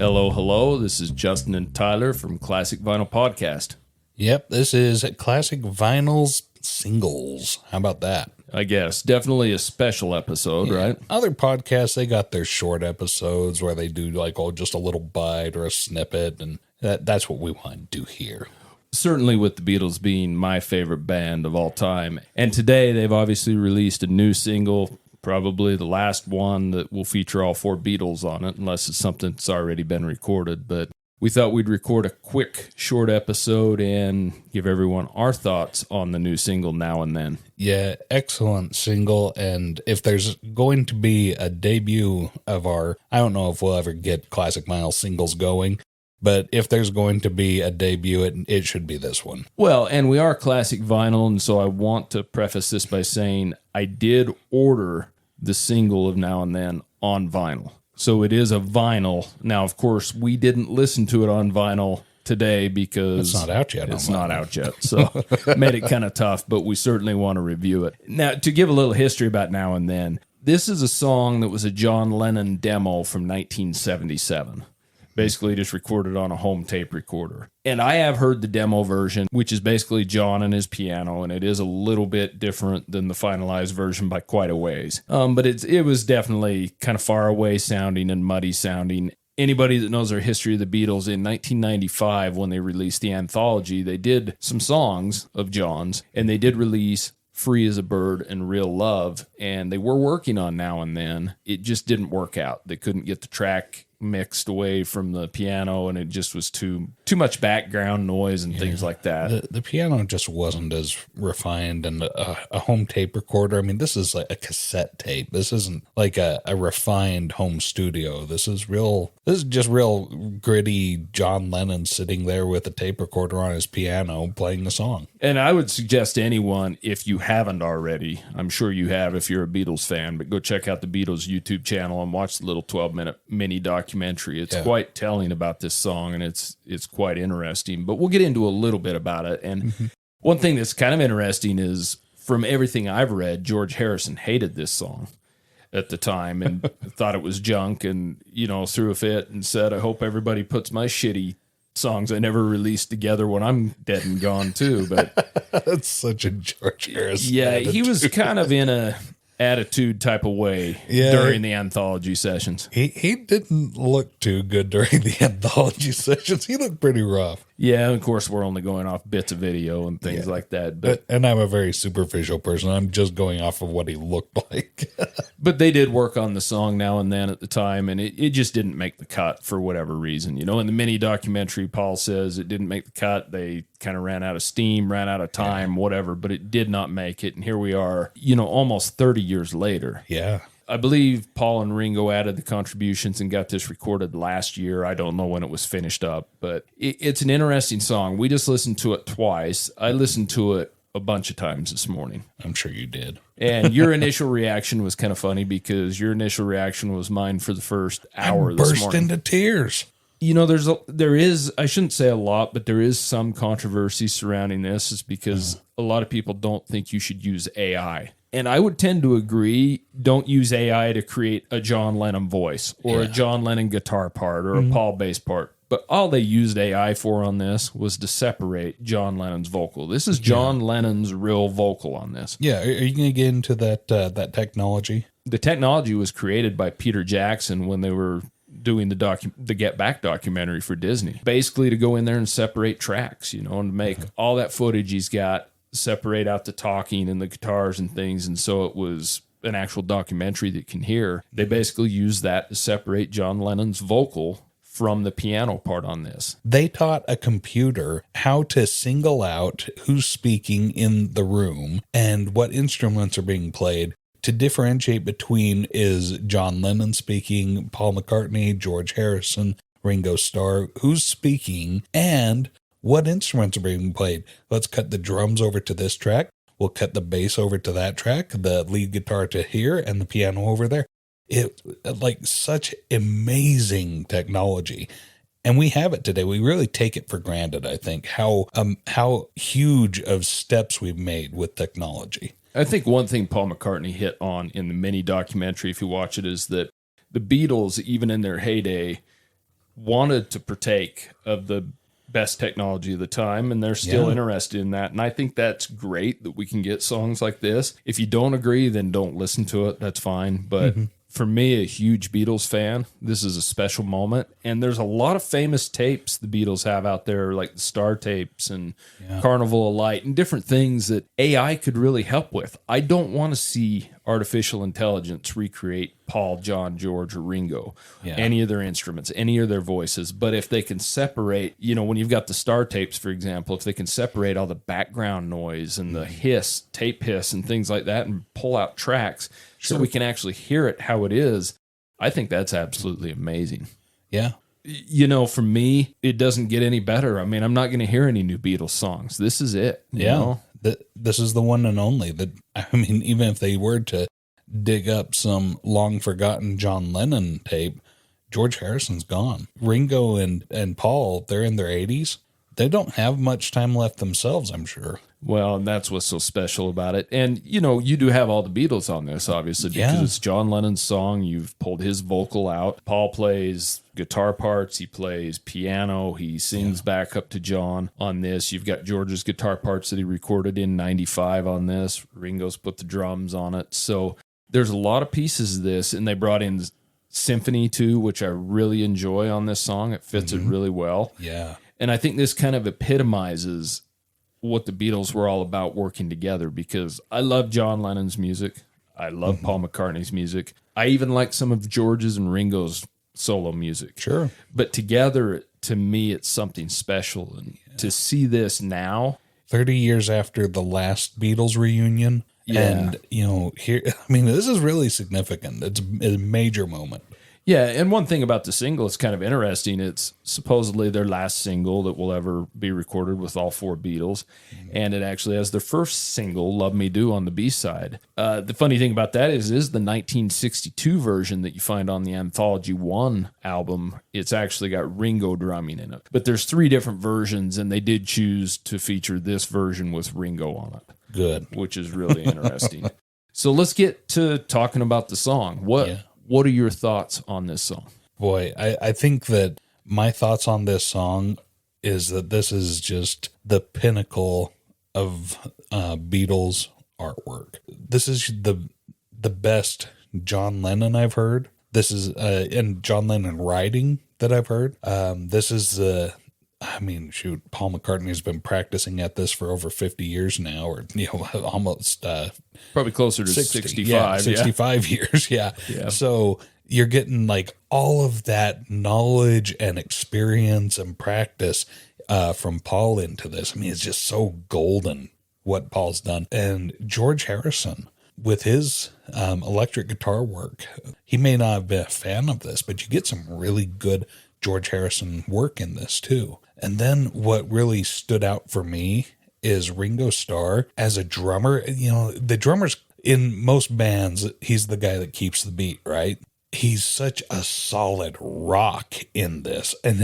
Hello, hello. This is Justin and Tyler from Classic Vinyl Podcast. Yep, this is Classic Vinyl's Singles. How about that? I guess. Definitely a special episode, right? Other podcasts, they got their short episodes where they do like just a little bite or a snippet, and that's what we want to do here. Certainly with the Beatles being my favorite band of all time. And today they've obviously released a new single, probably the last one that will feature all four Beatles on it, unless it's something that's already been recorded. But we thought we'd record a quick, short episode and give everyone our thoughts on the new single Now and Then. Yeah, excellent single. And if there's going to be a debut of our, I don't know if we'll ever get Classic Vinyl Singles going, but if there's going to be a debut, it should be this one. Well, and we are Classic Vinyl, and so I want to preface this by saying I did order the single of Now and Then on vinyl. So it is a vinyl. Now, of course, we didn't listen to it on vinyl today because it's not out yet. It's not out yet. So made it kind of tough, but we certainly want to review it. Now, to give a little history about Now and Then, this is a song that was a John Lennon demo from 1977. Basically just recorded on a home tape recorder. And I have heard the demo version, which is basically John and his piano, and it is a little bit different than the finalized version by quite a ways. But it was definitely kind of far away sounding and muddy sounding. Anybody that knows their history of the Beatles, in 1995, when they released the anthology, they did some songs of John's, and they did release Free as a Bird and Real Love, and they were working on Now and Then. It just didn't work out. They couldn't get the track mixed away from the piano, and it just was too much background noise and things like that. The piano just wasn't as refined, and a home tape recorder, I mean, this is like a cassette tape. This isn't like a refined home studio. This is just real gritty John Lennon sitting there with a tape recorder on his piano playing the song. And I would suggest to anyone, if you haven't already, I'm sure you have if you're a Beatles fan, but go check out the Beatles YouTube channel and watch the little 12-minute mini documentary. It's quite telling about this song, and it's quite interesting. But we'll get into a little bit about it. And one thing that's kind of interesting is, from everything I've read, George Harrison hated this song at the time and thought it was junk, and threw a fit and said, "I hope everybody puts my shitty songs I never released together when I'm dead and gone too." But that's such a George Harrison. Yeah, attitude. He was kind of in a attitude type of way during the anthology sessions. He didn't look too good during the anthology sessions. He looked pretty rough. Yeah, of course, we're only going off bits of video and things like that. But and I'm a very superficial person. I'm just going off of what he looked like. But they did work on the song Now and Then at the time, and it just didn't make the cut for whatever reason. In the mini documentary, Paul says it didn't make the cut. They kind of ran out of steam, ran out of time, whatever, but it did not make it. And here we are, almost 30 years later. Yeah. I believe Paul and Ringo added the contributions and got this recorded last year. I don't know when it was finished up, but it's an interesting song. We just listened to it twice. I listened to it a bunch of times this morning. I'm sure you did. And your initial reaction was kind of funny, because your initial reaction was mine for the first hour this morning. Burst into tears. There is, I shouldn't say a lot, but there is some controversy surrounding this, is because a lot of people don't think you should use AI. And I would tend to agree, don't use AI to create a John Lennon voice or a John Lennon guitar part or a Paul bass part. But all they used AI for on this was to separate John Lennon's vocal. This is John Lennon's real vocal on this. Yeah, are you going to get into that technology? The technology was created by Peter Jackson when they were doing the Get Back documentary for Disney. Basically to go in there and separate tracks, and make all that footage he's got, separate out the talking and the guitars and things. And so it was an actual documentary that you can hear. They basically used that to separate John Lennon's vocal from the piano part on this. They taught a computer how to single out who's speaking in the room and what instruments are being played, to differentiate between, is John Lennon speaking, Paul McCartney, George Harrison, Ringo Starr, who's speaking, and what instruments are being played. Let's cut the drums over to this track. We'll cut the bass over to that track, the lead guitar to here, and the piano over there. It like such amazing technology. And we have it today. We really take it for granted, I think, how huge of steps we've made with technology. I think one thing Paul McCartney hit on in the mini documentary, if you watch it, is that the Beatles, even in their heyday, wanted to partake of the best technology of the time, and they're still interested in that. And I think that's great that we can get songs like this. If you don't agree, then don't listen to it. That's fine. But for me, a huge Beatles fan, this is a special moment. And there's a lot of famous tapes the Beatles have out there, like the Star tapes and Carnival of Light and different things that AI could really help with. I don't want to see artificial intelligence recreate Paul, John, George, or Ringo, any of their instruments, any of their voices. But if they can separate, when you've got the Star tapes, for example, if they can separate all the background noise and the tape hiss and things like that and pull out tracks so we can actually hear it how it is, I think that's absolutely amazing. Yeah. For me, it doesn't get any better. I mean, I'm not going to hear any new Beatles songs. This is it. You know? This is the one and only. Even if they were to dig up some long forgotten John Lennon tape, George Harrison's gone. Ringo and Paul, they're in their 80s. They don't have much time left themselves, I'm sure. Well, and that's what's so special about it. And, you do have all the Beatles on this, obviously, because it's John Lennon's song. You've pulled his vocal out. Paul plays guitar parts. He plays piano. He sings back up to John on this. You've got George's guitar parts that he recorded in 95 on this. Ringo's put the drums on it. So there's a lot of pieces of this, and they brought in symphony, too, which I really enjoy on this song. It fits it really well. Yeah. And I think this kind of epitomizes what the Beatles were all about working together, because I love John Lennon's music. I love Paul McCartney's music. I even like some of George's and Ringo's solo music. Sure. But together, to me, it's something special. And to see this now, 30 years after the last Beatles reunion, and, here, this is really significant. It's a major moment. Yeah, and one thing about the single, it's kind of interesting. It's supposedly their last single that will ever be recorded with all four Beatles, and it actually has their first single, Love Me Do, on the B-side. The funny thing about that is the 1962 version that you find on the Anthology 1 album, it's actually got Ringo drumming in it. But there's 3 different versions, and they did choose to feature this version with Ringo on it. Good. Which is really interesting. So let's get to talking about the song. What are your thoughts on this song? Boy, I think that my thoughts on this song is that this is just the pinnacle of Beatles artwork. This is the best John Lennon I've heard. This is and John Lennon writing that I've heard. This is Paul McCartney has been practicing at this for over 50 years now, or almost probably closer to 65. 65 years. Yeah. So you're getting like all of that knowledge and experience and practice from Paul into this. It's just so golden what Paul's done. And George Harrison with his electric guitar work, he may not have been a fan of this, but you get some really good George Harrison work in this too. And then what really stood out for me is Ringo Starr as a drummer. The drummers in most bands, he's the guy that keeps the beat, right? He's such a solid rock in this. And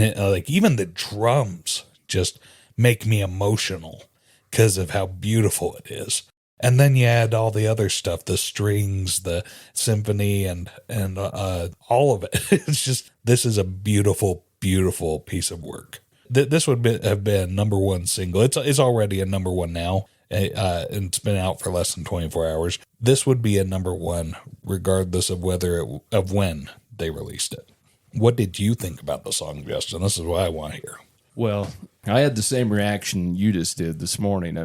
even the drums just make me emotional because of how beautiful it is. And then you add all the other stuff, the strings, the symphony, and all of it. It's just, this is a beautiful, beautiful piece of work. This would have been number one single. It's already a number one now, and it's been out for less than 24 hours. This would be a number one regardless of when they released it. What did you think about the song, Justin? This is what I want to hear. Well, I had the same reaction you just did this morning.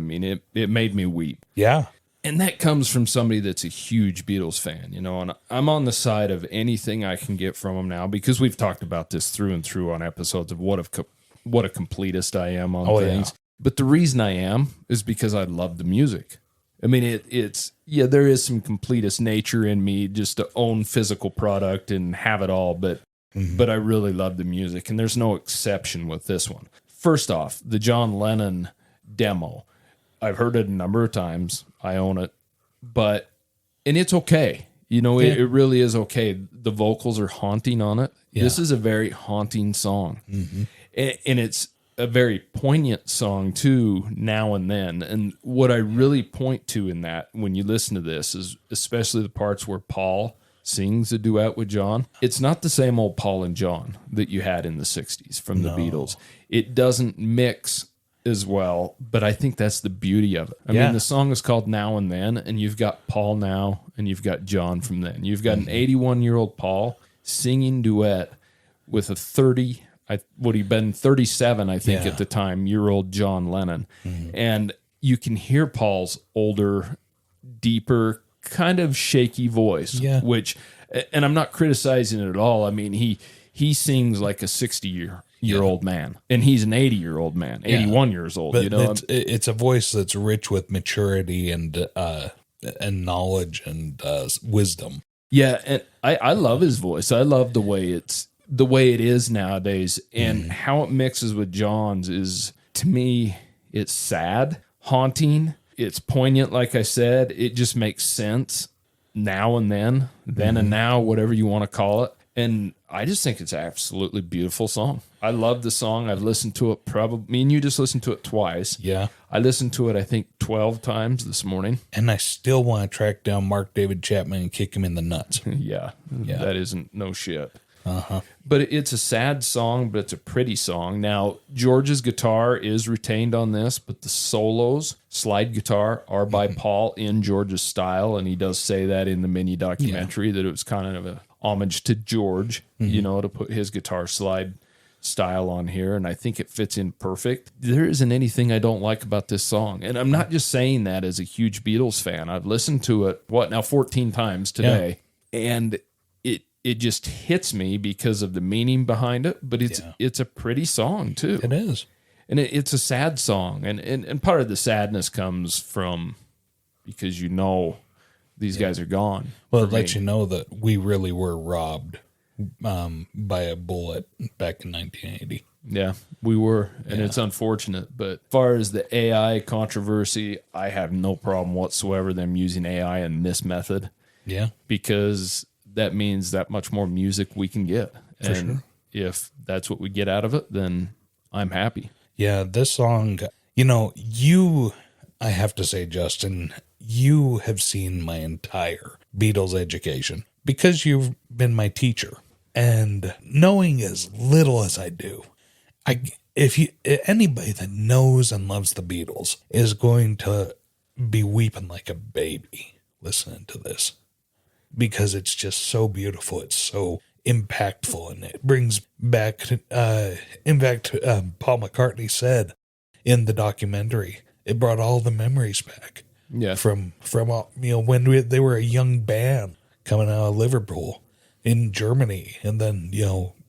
It made me weep. Yeah. And that comes from somebody that's a huge Beatles fan, and I'm on the side of anything I can get from them now, because we've talked about this through and through on episodes of what a completist I am on things. Yeah. But the reason I am is because I love the music. It's there is some completist nature in me just to own physical product and have it all, but I really love the music, and there's no exception with this one. First off, the John Lennon demo. I've heard it a number of times. I own it, and it's okay. It really is okay. The vocals are haunting on it. Yeah. This is a very haunting song. Mm-hmm. And it's a very poignant song too, now and then. And what I really point to in that, when you listen to this, is especially the parts where Paul sings a duet with John. It's not the same old Paul and John that you had in the 60s from the Beatles. It doesn't mix as well, but I think that's the beauty of it. I mean, the song is called Now and Then, and you've got Paul now, and you've got John from then. You've got an 81-year-old Paul singing duet with a 37, I think, at the time, year-old John Lennon. And you can hear Paul's older, deeper, kind of shaky voice, which, and I'm not criticizing it at all. I mean, he sings like a 60-year-old man, and he's an 80-year-old man, 81 years old. But it's a voice that's rich with maturity and knowledge and wisdom. Yeah, and I love his voice. I love the way it is nowadays, and how it mixes with John's is, to me, it's sad, haunting. It's poignant, like I said. It just makes sense now and then and now, whatever you want to call it. And I just think it's an absolutely beautiful song. I love the song. I've listened to it me and you just listened to it twice. Yeah. I listened to it, I think, 12 times this morning. And I still want to track down Mark David Chapman and kick him in the nuts. Yeah, that isn't no shit. But it's a sad song, but it's a pretty song. Now, George's guitar is retained on this, but the solos, slide guitar, are by Paul in George's style, and he does say that in the mini documentary that it was kind of a homage to George, to put his guitar slide style on here, and I think it fits in perfect. There isn't anything I don't like about this song, and I'm not just saying that as a huge Beatles fan. I've listened to it, 14 times today, and it just hits me because of the meaning behind it, but it's a pretty song too. It is. And it's a sad song, and part of the sadness comes from because these guys are gone. Well, it lets you know that we really were robbed by a bullet back in 1980. Yeah, we were, and it's unfortunate. But as far as the AI controversy, I have no problem whatsoever them using AI in this method. Yeah. Because that means that much more music we can get. And if that's what we get out of it, then I'm happy. Yeah, this song, I have to say, Justin, you have seen my entire Beatles education because you've been my teacher. And knowing as little as I do, anybody that knows and loves the Beatles is going to be weeping like a baby listening to this because it's just so beautiful. It's so impactful, and it brings back, in fact, Paul McCartney said in the documentary, it brought all the memories back. Yeah. From when they were a young band coming out of Liverpool in Germany, and then,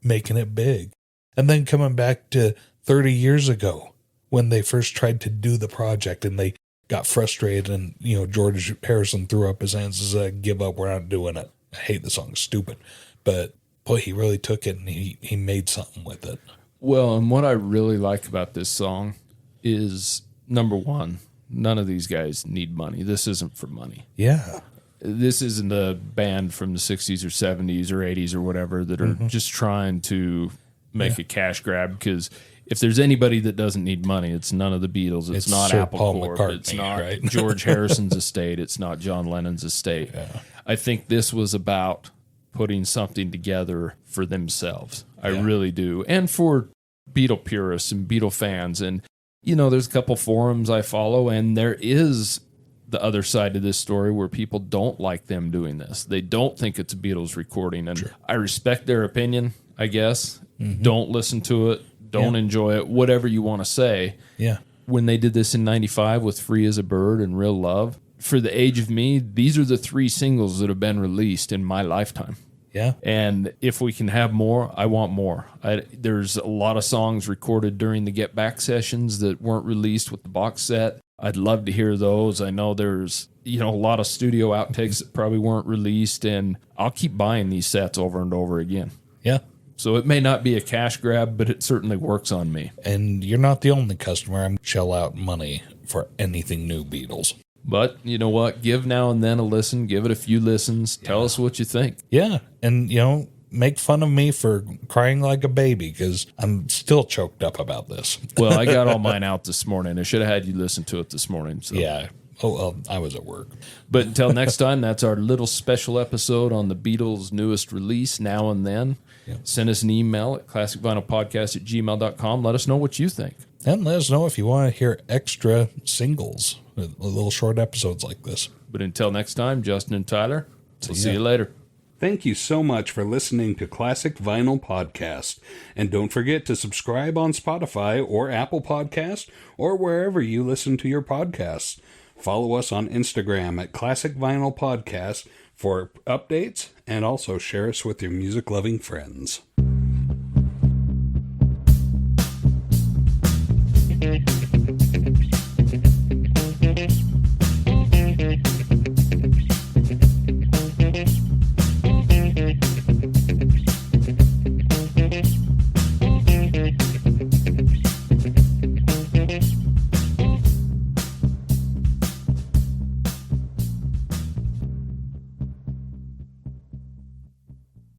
making it big. And then coming back to 30 years ago when they first tried to do the project and they got frustrated, and, George Harrison threw up his hands and said, give up, we're not doing it. I hate the song, stupid. But, boy, he really took it and he made something with it. Well, and what I really like about this song is, number one, none of these guys need money. This isn't for money. Yeah. This isn't a band from the 60s or 70s or 80s or whatever that are just trying to make a cash grab, because if there's anybody that doesn't need money, it's none of the Beatles. It's not Sir Apple Paul Corp. McCartney, it's not right? George Harrison's estate. It's not John Lennon's estate. Yeah. I think this was about putting something together for themselves. I really do. And for Beatle purists and Beatle fans. And, there's a couple forums I follow, and there is the other side of this story where people don't like them doing this. They don't think it's a Beatles recording. And I respect their opinion, I guess. Don't listen to it. Don't enjoy it, whatever you want to say. Yeah. When they did this in 95 with Free as a Bird and Real Love, for the age of me, these are the 3 singles that have been released in my lifetime. Yeah. And if we can have more, I want more. There's a lot of songs recorded during the Get Back sessions that weren't released with the box set. I'd love to hear those. I know there's, a lot of studio outtakes that probably weren't released, and I'll keep buying these sets over and over again. Yeah. So it may not be a cash grab, but it certainly works on me. And you're not the only customer. I'm shell out money for anything new Beatles. But you know what? Give Now and Then a listen. Give it a few listens. Tell us what you think. Yeah. And, make fun of me for crying like a baby, because I'm still choked up about this. Well, I got all mine out this morning. I should have had you listen to it this morning. So. Yeah. Oh, well, I was at work. But until next time, that's our little special episode on the Beatles' newest release, Now and Then. Yep. Send us an email at classicvinylpodcast@gmail.com. Let us know what you think. And let us know if you want to hear extra singles, little short episodes like this. But until next time, Justin and Tyler, we'll see you later. Thank you so much for listening to Classic Vinyl Podcast. And don't forget to subscribe on Spotify or Apple Podcast or wherever you listen to your podcasts. Follow us on Instagram at Classic Vinyl Podcast for updates, and also share us with your music-loving friends.